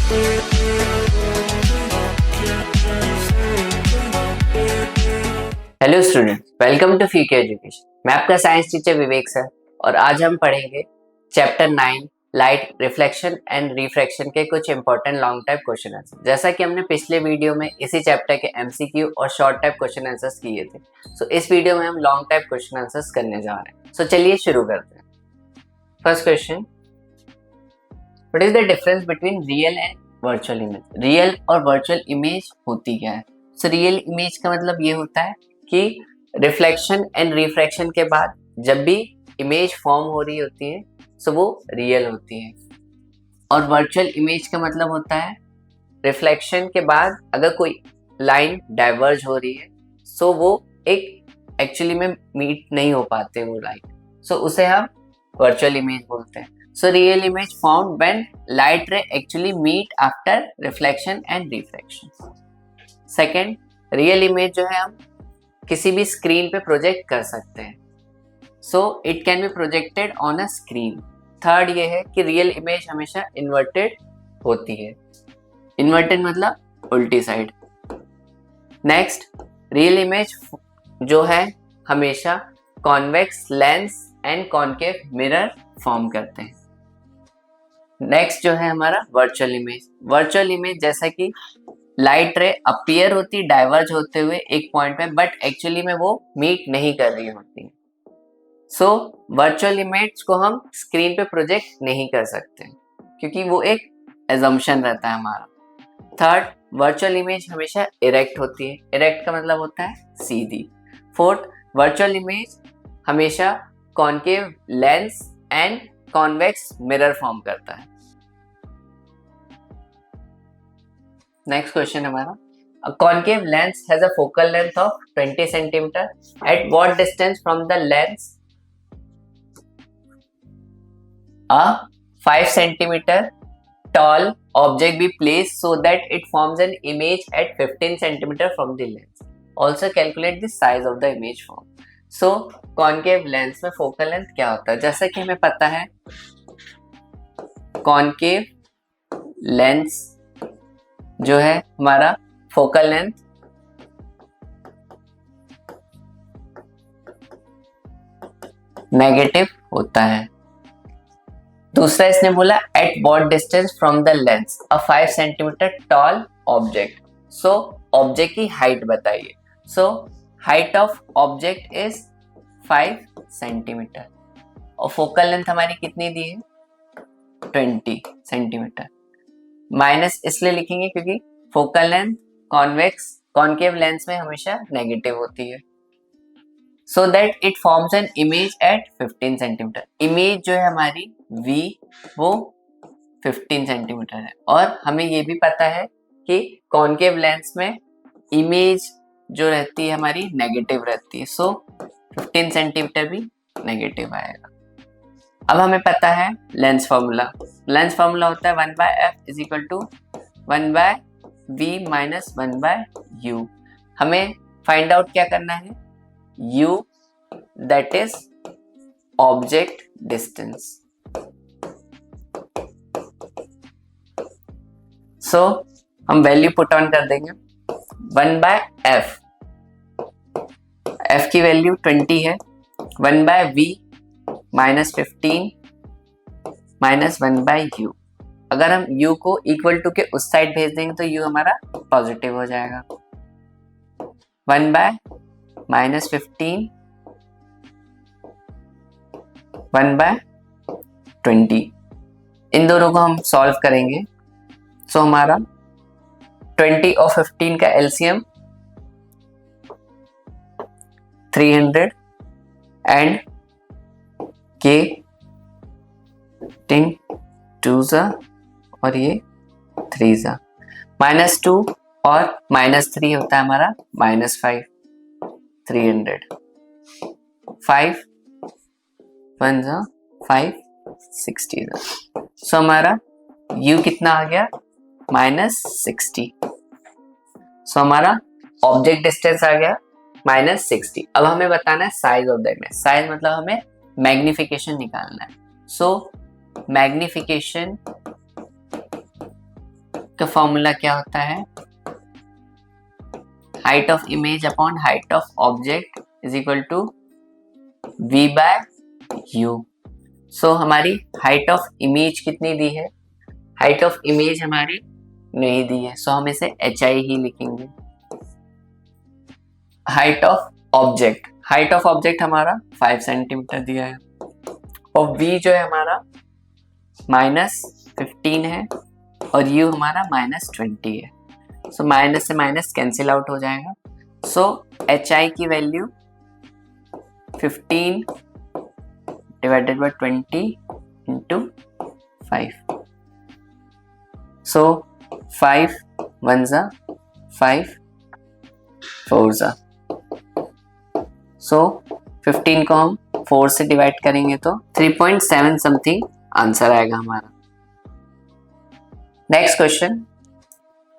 Hello student, welcome to Fuke education. मैं आपका science teacher विवेक sir और आज हम पढ़ेंगे chapter 9 light reflection and refraction के कुछ important long type question answer. जैसा कि हमने पिछले वीडियो में इसी चैप्टर के एमसीक्यू और शॉर्ट टाइप क्वेश्चन आंसर्स किए थे, सो इस वीडियो में हम लॉन्ग टाइप क्वेश्चन आंसर्स करने जा रहे हैं। सो चलिए शुरू करते हैं। First question, what is the difference between real and virtual image? Real और वर्चुअल इमेज होती क्या है? सो रियल इमेज का मतलब ये होता है कि रिफ्लेक्शन एंड रिफ्रैक्शन के बाद जब भी इमेज फॉर्म हो रही होती है सो वो रियल होती है, और वर्चुअल इमेज का मतलब होता है रिफ्लेक्शन के बाद अगर कोई लाइन डाइवर्ज हो रही है सो वो एक एक्चुअली में मीट नहीं हो पाते वो लाइन, सो उसे हम वर्चुअल इमेज बोलते हैं। So real image found when light ray actually meet after reflection and refraction. Second, real image जो है हम किसी भी स्क्रीन पे प्रोजेक्ट कर सकते हैं, so it can be projected on a screen. Third ये है कि रियल इमेज हमेशा इन्वर्टेड होती है। इन्वर्टेड मतलब उल्टी साइड। नेक्स्ट, रियल इमेज जो है हमेशा convex lens and concave mirror form करते हैं। नेक्स्ट जो है हमारा वर्चुअल इमेज। वर्चुअल इमेज जैसा कि लाइट रे अपीयर होती डाइवर्ज होते हुए एक पॉइंट पे, बट एक्चुअली में वो मीट नहीं कर रही होती। सो वर्चुअल इमेज को हम स्क्रीन पे प्रोजेक्ट नहीं कर सकते क्योंकि वो एक एजम्पशन रहता है हमारा। थर्ड, वर्चुअल इमेज हमेशा इरेक्ट होती है। इरेक्ट का मतलब होता है सीधी। फोर्थ, वर्चुअल इमेज हमेशा concave lens and convex mirror form करता है। नेक्स्ट क्वेश्चन हमारा, a concave lens has a focal length of 20 centimeter. At what distance from the lens a 5 centimeter tall object be placed so that it forms an image at 15 centimeter from the lens? Also calculate the size of the image formed. So concave lens में focal length क्या होता है? जैसा कि हमें पता है concave lens जो है हमारा फोकल लेंथ नेगेटिव होता है। दूसरा इसने बोला at what distance from the lens a 5 centimetre tall object. So object की हाइट बताइए। So height of object is 5 centimetre और फोकल लेंथ हमारी कितनी दी है? 20 सेंटीमीटर। माइनस इसलिए लिखेंगे क्योंकि फोकल लेंथ कॉनकेव लेंस में हमेशा नेगेटिव होती है, so that it forms an image at 15 centimetre. Image जो है हमारी V वो 15 सेंटीमीटर है, और हमें ये भी पता है कि कॉनकेव लेंस में इमेज जो रहती है हमारी नेगेटिव रहती है, सो 15 सेंटीमीटर भी नेगेटिव आएगा। अब हमें पता है लेंस फॉर्मूला। लेंस फॉर्मूला होता है 1/f is equal to 1/v minus 1/u। हमें फाइंड आउट क्या करना है? u that is object distance. So हम वैल्यू पुट ऑन कर देंगे 1/f। f की वैल्यू 20 है। 1/v minus 15 minus 1/u। अगर हम u को इक्वल टू के उस साइड भेज देंगे तो u हमारा पॉजिटिव हो जाएगा। 1/माइनस 15 1/20, इन दोनों को हम सॉल्व करेंगे। सो हमारा 20 और 15 का एलसीएम 300 एंड के 10 2 और ये 3 -2 और -3 होता है हमारा -5। 300 5 1 5 60। सो हमारा u कितना आ गया? -60। सो हमारा ऑब्जेक्ट डिस्टेंस आ गया -60। अब हमें बताना है size of the image. Size मतलब हमें मैग्निफिकेशन निकालना है। सो मैग्निफिकेशन का फॉर्मूला क्या होता है, height of image upon height of object is equal to v by u। So हमारी हाइट ऑफ इमेज कितनी दी है, हाइट ऑफ इमेज हमारी नहीं दी है, सो हम इसे hi ही लिखेंगे। Height of object, height of object हमारा 5 सेंटीमीटर दिया है और v जो है हमारा -15 है और u हमारा -20 है। सो माइनस से माइनस कैंसिल आउट हो जाएगा। सो hi की वैल्यू 15 डिवाइडेड बाय 20 इंटू 5। सो 5 1 जा 5 4 जा। सो 15 को हम 4 से डिवाइड करेंगे तो 3.7 समथिंग आंसर आएगा हमारा। Next question,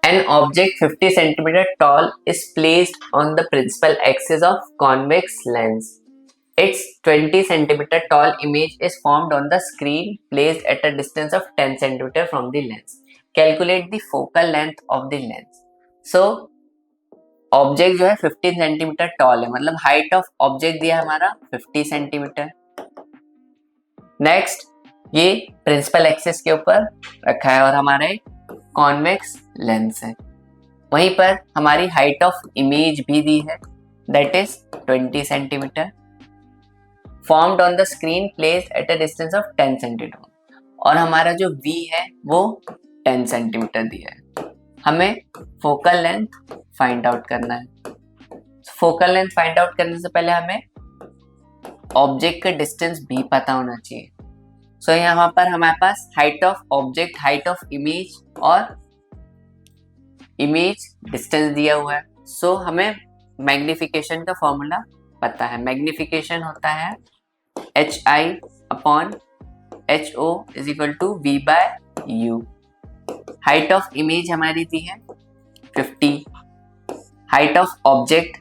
an object 50 centimeter tall is placed on the principal axis of convex lens. Its 20 centimeter tall image is formed on the screen placed at a distance of 10 centimeter from the lens. Calculate the focal length of the lens. So object जो है 15 centimetre toll है, मतलब height of object दिया हमारा 50 centimetre. Next ये principal axis के ऊपर रखा है और हमारा कॉन्वेक्स लेंस है। वहीं पर हमारी हाइट ऑफ इमेज भी दी है, that is 20 centimetre, formed on the screen placed at a distance of 10 centimetre और हमारा जो v है वो 10 सेंटीमीटर दिया है। हमें फोकल लेंथ फाइंड आउट करना है। फोकल लेंथ फाइंड आउट करने से पहले हमें ऑब्जेक्ट का डिस्टेंस भी पता होना चाहिए। सो यहाँ पर हमारे पास height of object, height of image और इमेज डिस्टेंस दिया हुआ है। सो हमें मैग्निफिकेशन का फॉर्मूला पता है। मैग्निफिकेशन होता है hi upon ho is equal to v by u। Height of image हमारी दी है 50, height of object,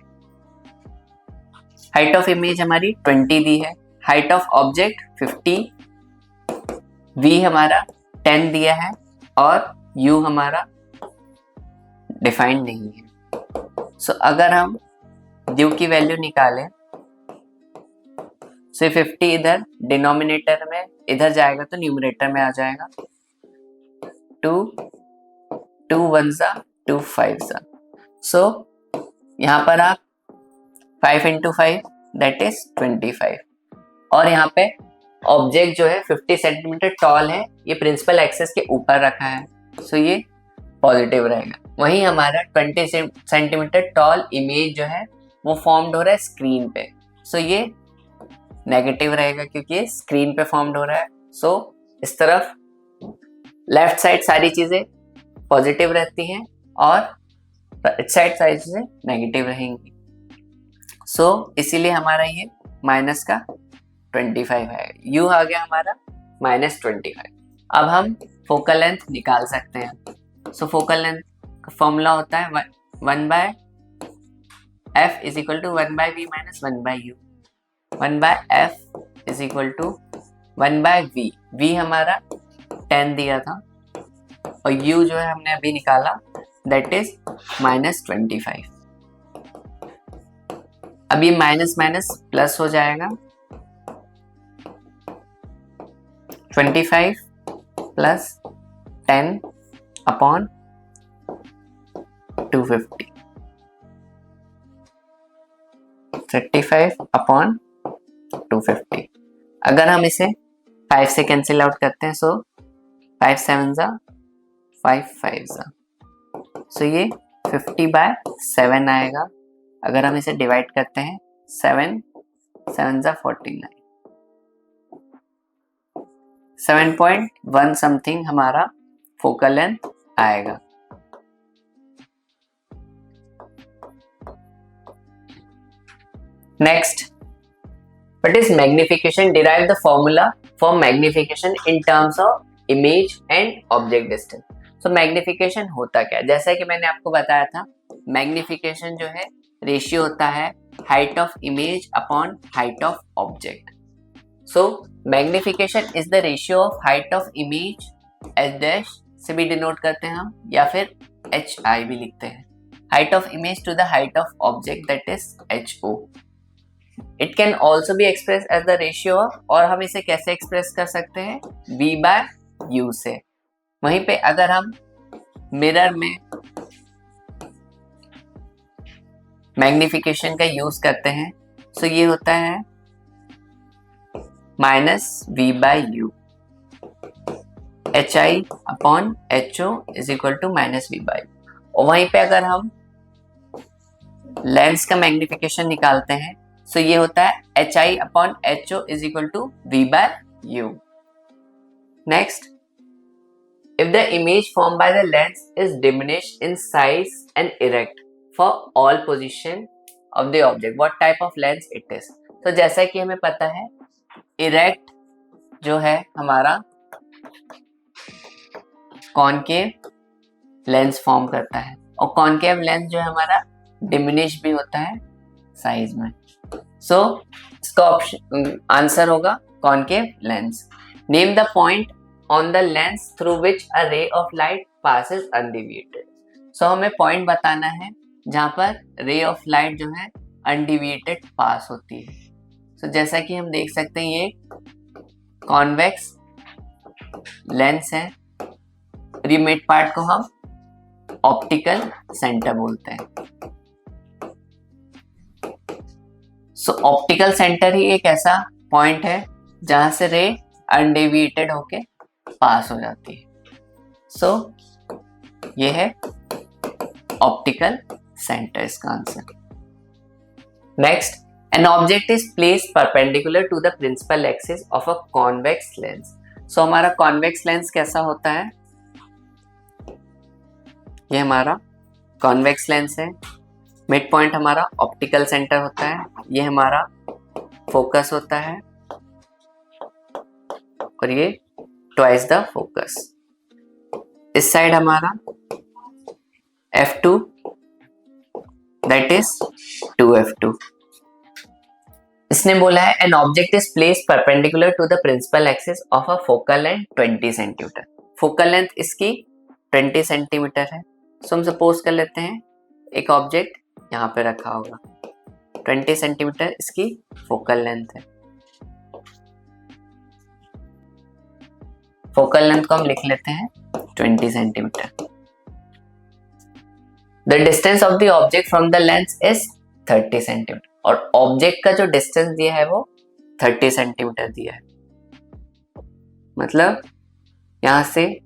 height of image हमारी 20 दी है, हाइट ऑफ ऑब्जेक्ट 50, v हमारा 10 दिया है और u हमारा डिफाइंड नहीं है। सो अगर हम u की वैल्यू निकालें, सो 50 इधर डिनोमिनेटर में इधर जाएगा तो न्यूमरेटर में आ जाएगा। 2 1 जा 2 5 जा। सो यहाँ पर आप 5 इंटू 5 दैट इज 25 और यहाँ पे ऑब्जेक्ट जो है 50 सेंटीमीटर टॉल है, ये प्रिंसिपल एक्सिस के ऊपर रखा है, सो ये पॉजिटिव रहेगा। वहीं हमारा 20 सेंटीमीटर टॉल इमेज जो है वो फॉर्म्ड हो रहा है स्क्रीन पे, सो ये नेगेटिव रहेगा क्योंकि ये स्क्रीन पे फॉर्म्ड हो रहा है। सो इस तरफ लेफ्ट साइड सारी चीजें पॉजिटिव रहती हैं और राइट साइड सारी चीजें नेगेटिव रहेंगी। सो इसीलिए हमारा ये माइनस का 25 है, यू आ गया हमारा -25। अब हम फोकल लेंथ निकाल सकते हैं। सो फोकल लेंथ का फॉर्मूला होता है 1 by f is equal to 1 by v minus 1 by u। 1 by f is equal to 1 by v। v हमारा 10 दिया था और u जो है हमने अभी निकाला दैट इज -25। अब ये माइनस माइनस प्लस हो जाएगा, 25 प्लस 10 अपॉन 250, 35 अपॉन 250। अगर हम इसे 5 से कैंसिल आउट करते हैं, सो 5 7 जा 5 5 जा, सो ये 50 बाय 7 आएगा। अगर हम इसे डिवाइड करते हैं 7 7 जा 49, 7.1 समथिंग हमारा फोकल लेंथ आएगा। Next, what is magnification? Derive the formula for magnification in terms of image and object distance. So magnification होता क्या है? जैसा कि मैंने आपको बताया था, magnification जो है रेशियो होता है height of image upon height of object. So magnification is the ratio of height of image as dash से भी डिनोट करते हैं हम, या फिर HI भी लिखते हैं। Height of image to the height of object that is HO। It can also be express as the ratio of, और हम इसे कैसे एक्सप्रेस कर सकते हैं, V/U से। वहीं पे अगर हम मिरर में मैग्निफिकेशन का यूज करते हैं तो ये होता है -V/U, HI/HO is equal to -V/U। और वहीं पे अगर हम लेंस का मैग्निफिकेशन निकालते हैं तो ये होता है HI/HO is equal to V/U। Next, if the image formed by the lens is diminished in size and erect for all position of the object, what type of lens it is? तो जैसा कि हमें पता है erect जो है हमारा concave lens form करता है, और कॉनकेव लेंस जो है हमारा डिमिनिश भी होता है साइज में। सो इसका ऑप्शन आंसर होगा concave lens. Name the point on the lens through which a ray of light passes undeviated। So हमें पॉइंट बताना है जहाँ पर रे ऑफ लाइट जो है अनडिविएटेड पास होती है। So जैसा कि हम देख सकते हैं ये कॉन्वेक्स लेंस है, रिमेट पार्ट को हम ऑप्टिकल सेंटर बोलते हैं। So ऑप्टिकल सेंटर ही एक ऐसा पॉइंट है जहाँ से रे अनडिविएटेड होके पास हो जाती है। सो ये है ऑप्टिकल सेंटर इसका answer. Next, an object is placed perpendicular to the principal axis of a convex lens. So हमारा कॉन्वेक्स लेंस कैसा होता है, ये हमारा कॉन्वेक्स लेंस है, मिड पॉइंट हमारा ऑप्टिकल सेंटर होता है, ये हमारा फोकस होता है, और ये ट्वाइस द फोकस। इस साइड हमारा F2 दैट इज 2F2। इसने बोला है an object is placed perpendicular to the principal axis of a focal length 20 centimetre. Focal length इसकी 20 सेंटीमीटर है। सो हम सपोज कर लेते हैं एक ऑब्जेक्ट यहाँ पे रखा होगा, 20 सेंटीमीटर इसकी फोकल लेंथ है। फोकल लेंथ को हम लिख लेते हैं 20 centimetre. The distance of the object from the lens is 30 centimetre, और ऑब्जेक्ट का जो डिस्टेंस दिया है वो 30 सेंटीमीटर दिया है। मतलब यहां से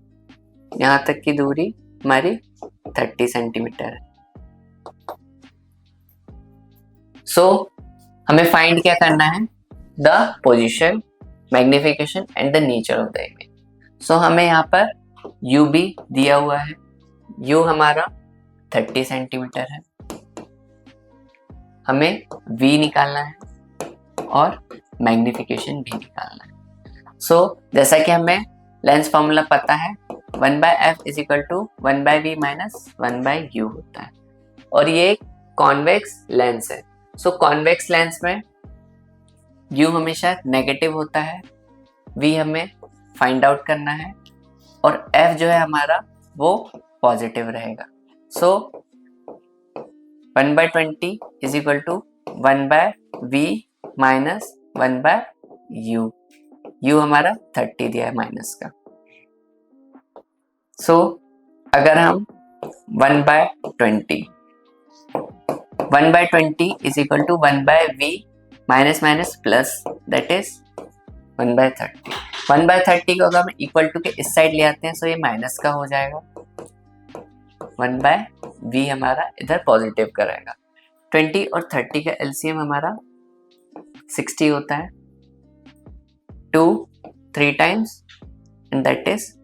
यहां तक की दूरी हमारी 30 सेंटीमीटर है। सो हमें फाइंड क्या करना है, the position, magnification and the nature of the image. So हमें यहाँ पर U भी दिया हुआ है, U हमारा 30 सेंटीमीटर है, हमें V निकालना है और मैग्निफिकेशन भी निकालना है। सो जैसा कि हमें लेंस फॉर्मूला पता है 1/f is equal to 1/v minus 1/u होता है, और ये कॉन्वेक्स लेंस है। सो कॉन्वेक्स लेंस में U हमेशा नेगेटिव होता है, V हमें फाइंड आउट करना है, और F जो है हमारा वो पॉजिटिव रहेगा। So 1/20 is equal to 1/v minus 1/u। U हमारा 30 दिया है माइनस का। सो अगर हम 1/20 is equal to 1/v minus minus plus that is 1/30। 1/30 को अगर हम इक्वल टू के इस साइड ले आते हैं तो ये माइनस का हो जाएगा, 1/v हमारा इधर पॉजिटिव का रहेगा। 20 और 30 का एलसीएम हमारा 60 होता है, 2 3 times and that is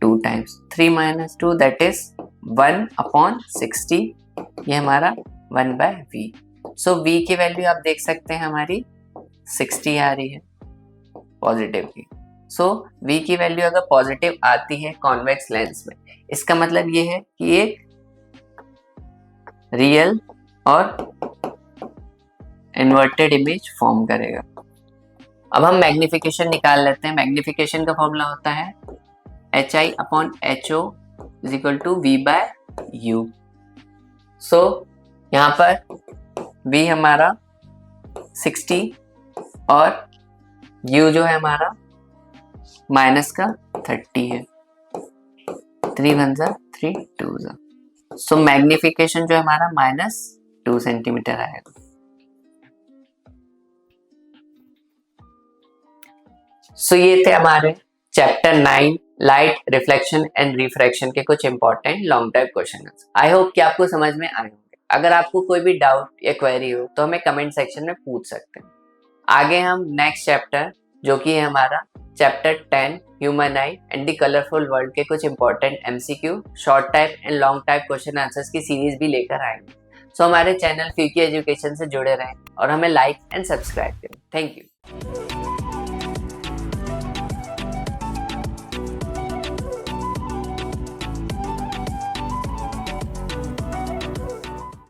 2 times, 3 minus 2 that is 1/60, ये हमारा 1/v। सो v की वैल्यू आप देख सकते हैं हमारी 60 आ रही है पॉजिटिव की। सो v की वैल्यू अगर पॉजिटिव आती है कॉन्वेक्स लेंस में, इसका मतलब ये है कि एक रियल और इन्वर्टेड इमेज फॉर्म करेगा। अब हम मैग्निफिकेशन निकाल लेते हैं। मैग्निफिकेशन का फॉर्मूला होता है HI/HO is equal to V/U। सो यहाँ पर V हमारा 60 और U जो है हमारा माइनस का 30 है। 3 1 3 2 सो मैग्निफिकेशन जो है हमारा -2 सेंटीमीटर आएगा। सो ये थे हमारे chapter 9 light reflection and refraction के कुछ important long type question. I hope कि आपको समझ में आए होंगे। अगर आपको कोई भी डाउट या क्वेरी हो तो हमें कमेंट सेक्शन में पूछ सकते हैं। आगे हम नेक्स्ट चैप्टर जो कि है हमारा chapter 10 human I and the colourful world के कुछ important MCQ, short type and long type question answers की सीरीज भी लेकर आएंगे। सो हमारे चैनल फ्यूकी एजुकेशन से जुड़े रहें और हमें लाइक एंड सब्सक्राइब करें। Thank you.